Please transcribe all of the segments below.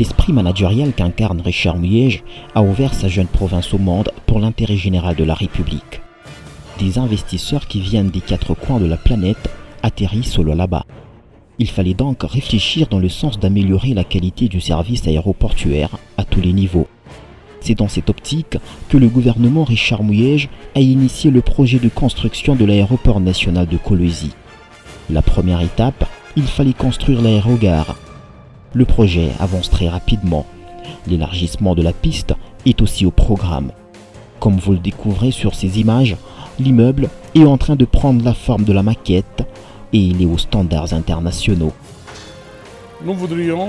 L'esprit managérial qu'incarne Richard Muyej a ouvert sa jeune province au monde pour l'intérêt général de la République. Des investisseurs qui viennent des quatre coins de la planète atterrissent au Lualaba. Il fallait donc réfléchir dans le sens d'améliorer la qualité du service aéroportuaire à tous les niveaux. C'est dans cette optique que le gouvernement Richard Muyej a initié le projet de construction de l'aéroport national de Kolwezi. La première étape, il fallait construire l'aérogare. Le projet avance très rapidement. L'élargissement de la piste est aussi au programme. Comme vous le découvrez sur ces images, l'immeuble est en train de prendre la forme de la maquette et il est aux standards internationaux. Nous voudrions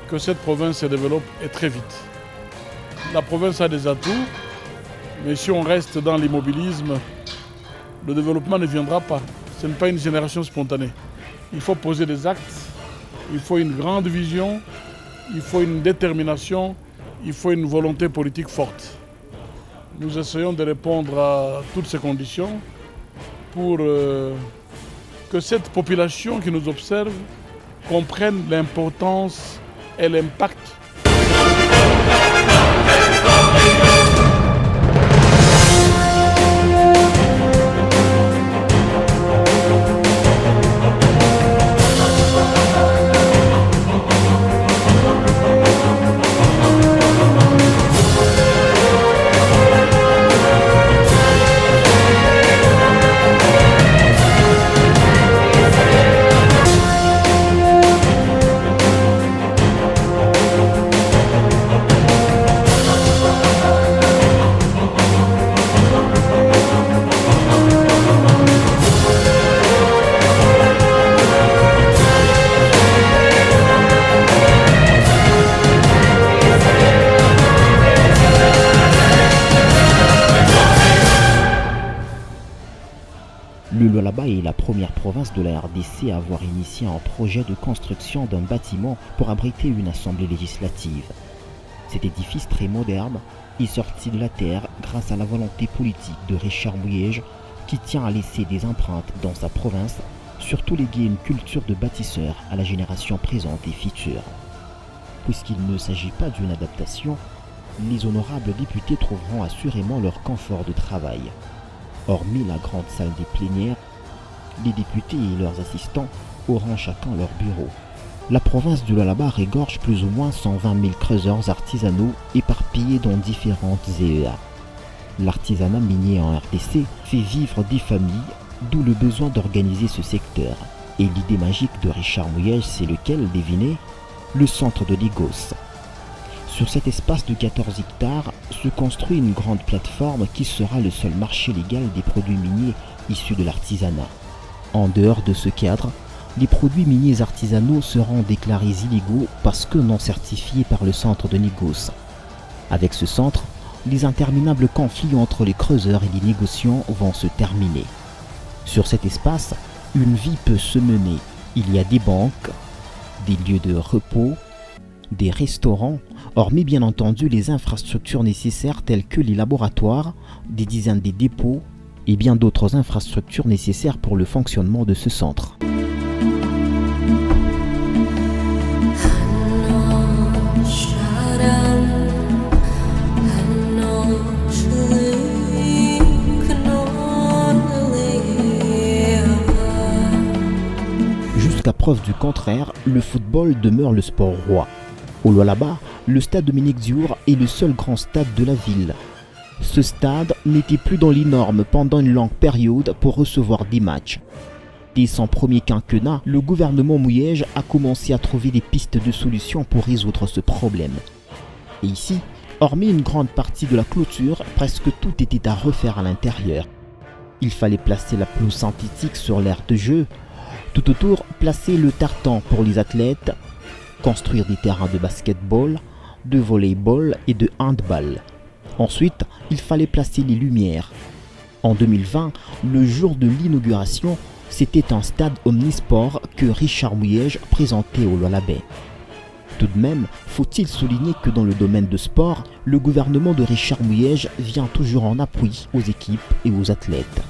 que cette province se développe et très vite. La province a des atouts, mais si on reste dans l'immobilisme, le développement ne viendra pas. Ce n'est pas une génération spontanée. Il faut poser des actes, il faut une grande vision, il faut une détermination, il faut une volonté politique forte. Nous essayons de répondre à toutes ces conditions pour que cette population qui nous observe comprenne l'importance et l'impact. Le Lualaba est la première province de la RDC à avoir initié un projet de construction d'un bâtiment pour abriter une assemblée législative. Cet édifice très moderne est sorti de la terre grâce à la volonté politique de Richard Muyej qui tient à laisser des empreintes dans sa province, surtout léguer une culture de bâtisseur à la génération présente et future. Puisqu'il ne s'agit pas d'une adaptation, les honorables députés trouveront assurément leur confort de travail. Hormis la grande salle des plénières, les députés et leurs assistants auront chacun leur bureau. La province du Lualaba regorge plus ou moins 120 000 creuseurs artisanaux éparpillés dans différentes ZEA. L'artisanat minier en RDC fait vivre des familles, d'où le besoin d'organiser ce secteur. Et l'idée magique de Richard Muyej, c'est lequel, devinez? Le centre de Lagos. Sur cet espace de 14 hectares se construit une grande plateforme qui sera le seul marché légal des produits miniers issus de l'artisanat. En dehors de ce cadre, les produits miniers artisanaux seront déclarés illégaux parce que non certifiés par le centre de Lagos. Avec ce centre, les interminables conflits entre les creuseurs et les négociants vont se terminer. Sur cet espace, une vie peut se mener. Il y a des banques, des lieux de repos, des restaurants, hormis bien entendu les infrastructures nécessaires telles que les laboratoires, des dizaines de dépôts et bien d'autres infrastructures nécessaires pour le fonctionnement de ce centre. Jusqu'à preuve du contraire, le football demeure le sport roi. Au Lualaba, le stade Dominique Diour est le seul grand stade de la ville. Ce stade n'était plus dans les normes pendant une longue période pour recevoir des matchs. Dès son premier quinquennat, le gouvernement Muyej a commencé à trouver des pistes de solutions pour résoudre ce problème. Et ici, hormis une grande partie de la clôture, presque tout était à refaire à l'intérieur. Il fallait placer la pelouse synthétique sur l'aire de jeu, tout autour placer le tartan pour les athlètes, construire des terrains de basketball, de volleyball et de handball. Ensuite, il fallait placer les lumières. En 2020, le jour de l'inauguration, c'était un stade omnisport que Richard Muyej présentait au Lualaba. Tout de même, faut-il souligner que dans le domaine de sport, le gouvernement de Richard Muyej vient toujours en appui aux équipes et aux athlètes.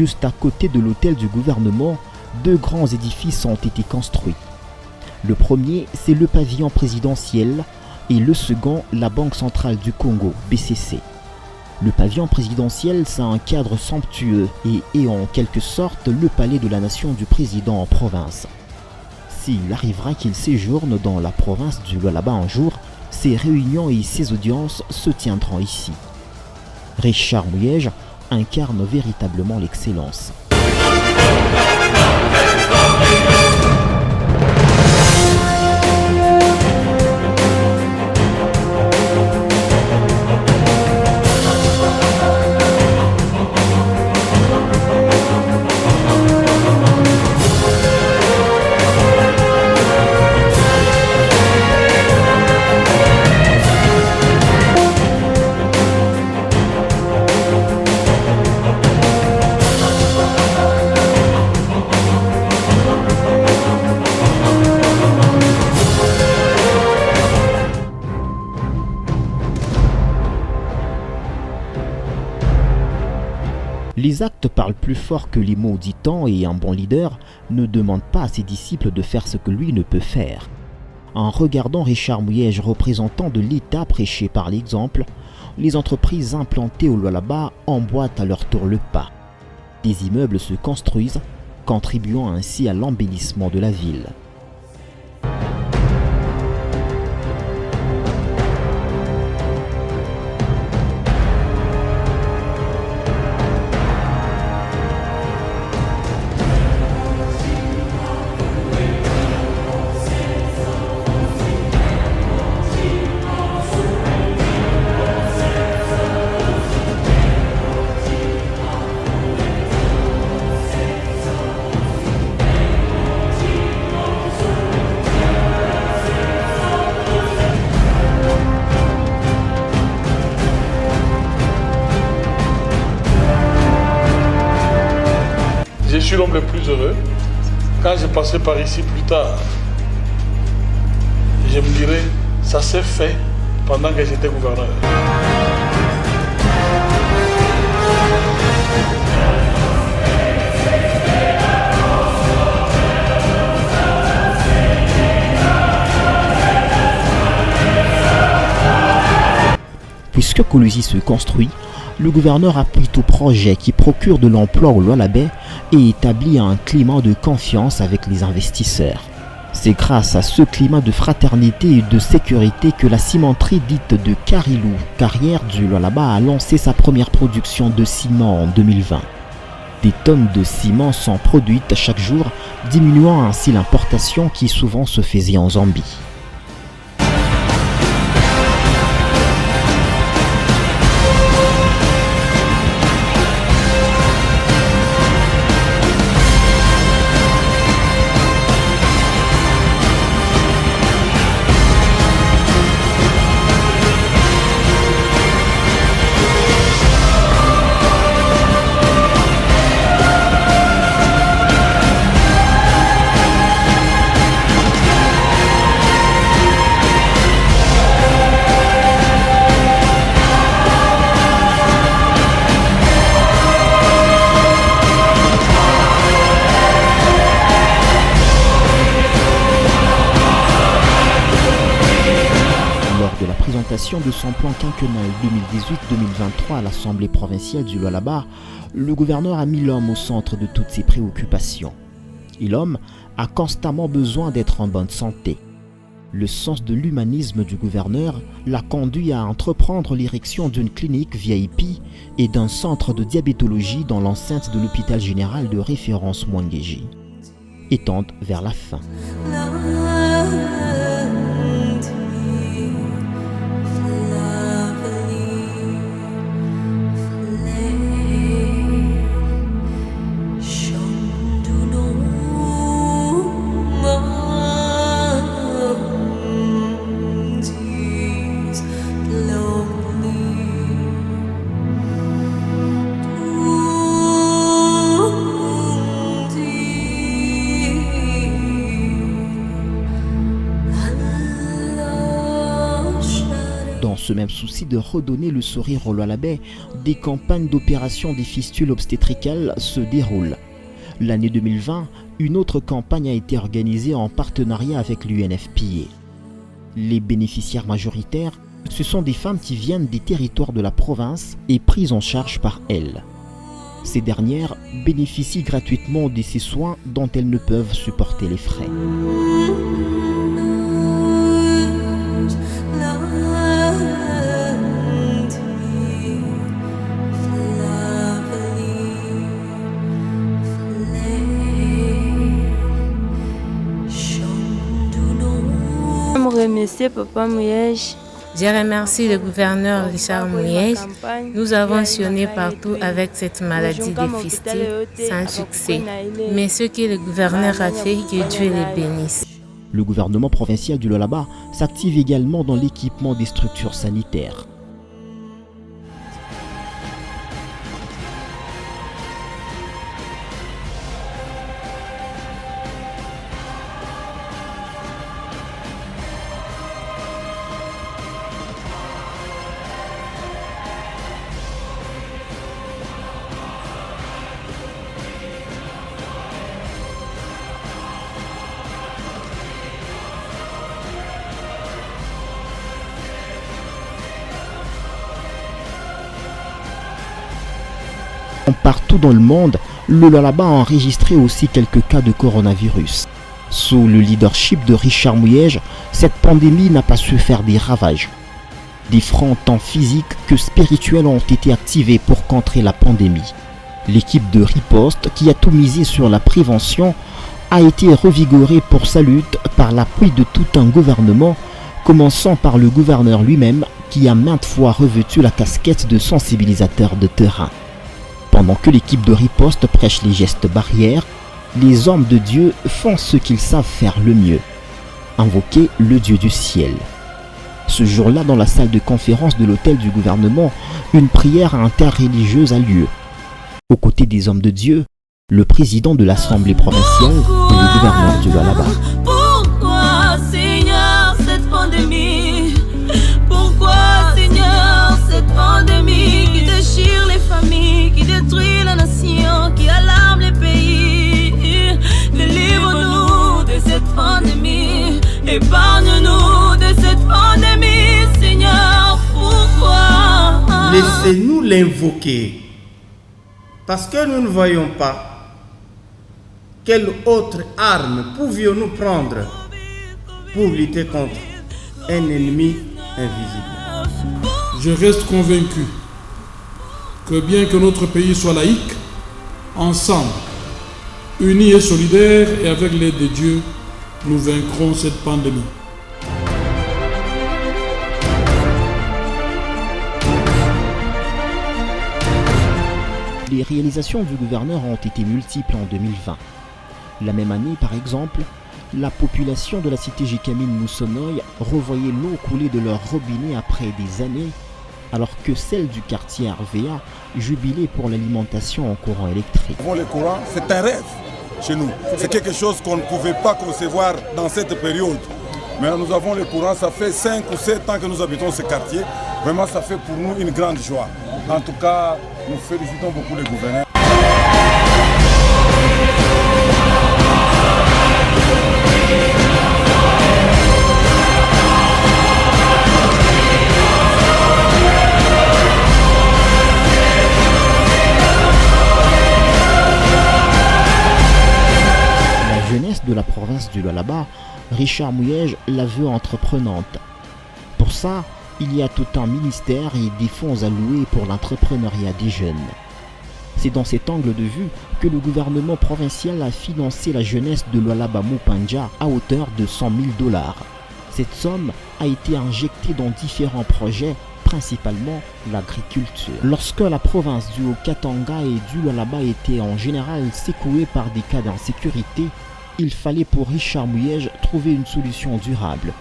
juste à côté de l'hôtel du gouvernement, deux grands édifices ont été construits. Le premier, c'est le pavillon présidentiel et le second, la Banque centrale du Congo, BCC. Le pavillon présidentiel, c'est un cadre somptueux et est en quelque sorte le palais de la nation du président en province. S'il arrivera qu'il séjourne dans la province du Lualaba un jour, ses réunions et ses audiences se tiendront ici. Richard Muyej incarne véritablement l'excellence. Les actes parlent plus fort que les mots, dit-on, et un bon leader ne demande pas à ses disciples de faire ce que lui ne peut faire. En regardant Richard Muyej, représentant de l'État prêché par l'exemple, les entreprises implantées au Lualaba emboîtent à leur tour le pas. Des immeubles se construisent, contribuant ainsi à l'embellissement de la ville. Je suis l'homme le plus heureux. Quand je passais par ici plus tard, je me dirais, ça s'est fait pendant que j'étais gouverneur. Puisque Koulouzi se construit, le gouverneur appuie tout projet qui procure de l'emploi au Lualaba et établit un climat de confiance avec les investisseurs. C'est grâce à ce climat de fraternité et de sécurité que la cimenterie dite de Karilou, carrière du Lualaba, a lancé sa première production de ciment en 2020. Des tonnes de ciment sont produites chaque jour, diminuant ainsi l'importation qui souvent se faisait en Zambie. De son plan quinquennal 2018-2023 à l'Assemblée provinciale du Lualaba, le gouverneur a mis l'homme au centre de toutes ses préoccupations. Et l'homme a constamment besoin d'être en bonne santé. Le sens de l'humanisme du gouverneur l'a conduit à entreprendre l'érection d'une clinique VIP et d'un centre de diabétologie dans l'enceinte de l'hôpital général de référence Mwangeji. Et tente vers la fin. ce même souci de redonner le sourire au Lualaba, des campagnes d'opération des fistules obstétricales se déroulent. L'année 2020, une autre campagne a été organisée en partenariat avec l'UNFPA. Les bénéficiaires majoritaires, ce sont des femmes qui viennent des territoires de la province et prises en charge par elles. Ces dernières bénéficient gratuitement de ces soins dont elles ne peuvent supporter les frais. Je remercie Papa Mouyej. Je remercie le gouverneur Richard Mouyej. Nous avons sillonné partout avec cette maladie des fistules sans succès. Mais ce que le gouverneur a fait, que Dieu les bénisse. Le gouvernement provincial du Lualaba s'active également dans l'équipement des structures sanitaires. Partout dans le monde, le Lualaba a enregistré aussi quelques cas de coronavirus. Sous le leadership de Richard Mouyej, cette pandémie n'a pas su faire des ravages. Des fronts tant physiques que spirituels ont été activés pour contrer la pandémie. L'équipe de riposte, qui a tout misé sur la prévention, a été revigorée pour sa lutte par l'appui de tout un gouvernement, commençant par le gouverneur lui-même qui a maintes fois revêtu la casquette de sensibilisateur de terrain. Pendant que l'équipe de riposte prêche les gestes barrières, les hommes de Dieu font ce qu'ils savent faire le mieux, invoquer le Dieu du ciel. Ce jour-là, dans la salle de conférence de l'hôtel du gouvernement, une prière interreligieuse a lieu. Aux côtés des hommes de Dieu, le président de l'Assemblée provinciale et le gouverneur du Lualaba. Pourquoi, Seigneur, cette pandémie? Pourquoi, Seigneur, cette pandémie qui déchire les familles, qui détruit la nation, qui alarme les pays? Délivre-nous de cette pandémie, épargne-nous de cette pandémie, Seigneur. Pourquoi? Laissez-nous l'invoquer, parce que nous ne voyons pas quelle autre arme pouvions-nous prendre pour lutter contre un ennemi invisible. Je reste convaincu que bien que notre pays soit laïque, ensemble, unis et solidaires et avec l'aide de Dieu, nous vaincrons cette pandémie. Les réalisations du gouverneur ont été multiples en 2020. La même année, par exemple, la population de la cité Jikamine Moussonoy revoyait l'eau couler de leur robinet après des années, alors que celle du quartier RVA jubilait pour l'alimentation en courant électrique. Le courant, c'est un rêve chez nous. C'est quelque chose qu'on ne pouvait pas concevoir dans cette période. Mais nous avons le courant, ça fait 5 ou 7 ans que nous habitons ce quartier. Vraiment, ça fait pour nous une grande joie. En tout cas, nous félicitons beaucoup le gouverneur. La jeunesse de la province du Lualaba, Richard Mouyej la veut entreprenante. Pour ça, il y a tout un ministère et des fonds alloués pour l'entrepreneuriat des jeunes. C'est dans cet angle de vue que le gouvernement provincial a financé la jeunesse de Lualaba Mupanja à hauteur de $100 000. Cette somme a été injectée dans différents projets, principalement l'agriculture. Lorsque la province du Haut-Katanga et du Lualaba était en général secouée par des cas d'insécurité, il fallait pour Richard Mouyej trouver une solution durable.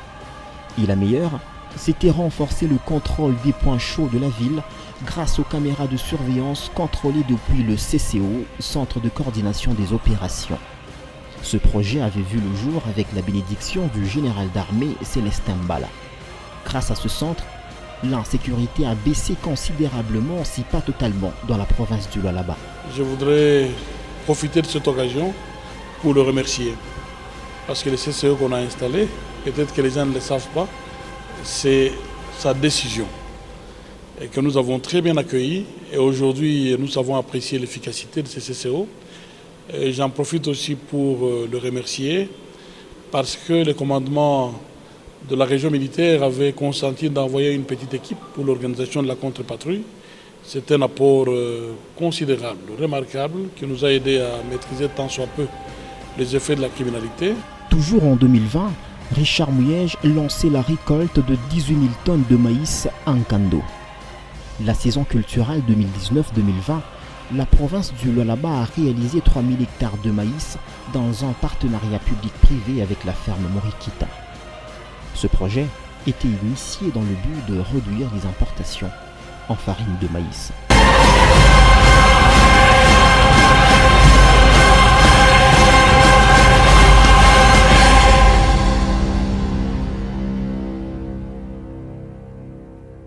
Et la meilleure, c'était renforcer le contrôle des points chauds de la ville grâce aux caméras de surveillance contrôlées depuis le CCO, Centre de coordination des opérations. Ce projet avait vu le jour avec la bénédiction du général d'armée Célestin Mbala. Grâce à ce centre, l'insécurité a baissé considérablement, si pas totalement, dans la province du Lualaba. Je voudrais profiter de cette occasion pour le remercier. Parce que le CCE qu'on a installé, peut-être que les gens ne le savent pas, c'est sa décision. Et que nous avons très bien accueilli. Et aujourd'hui, nous savons apprécier l'efficacité de ce CCO. Et j'en profite aussi pour le remercier parce que le commandement de la région militaire avait consenti d'envoyer une petite équipe pour l'organisation de la contre-patrouille. C'est un apport considérable, remarquable, qui nous a aidé à maîtriser tant soit peu les effets de la criminalité. Toujours en 2020, Richard Mouyej lançait la récolte de 18 000 tonnes de maïs en Kando. La saison culturelle 2019-2020, la province du Lualaba a réalisé 3 000 hectares de maïs dans un partenariat public-privé avec la ferme Morikita. Ce projet était initié dans le but de réduire les importations en farine de maïs.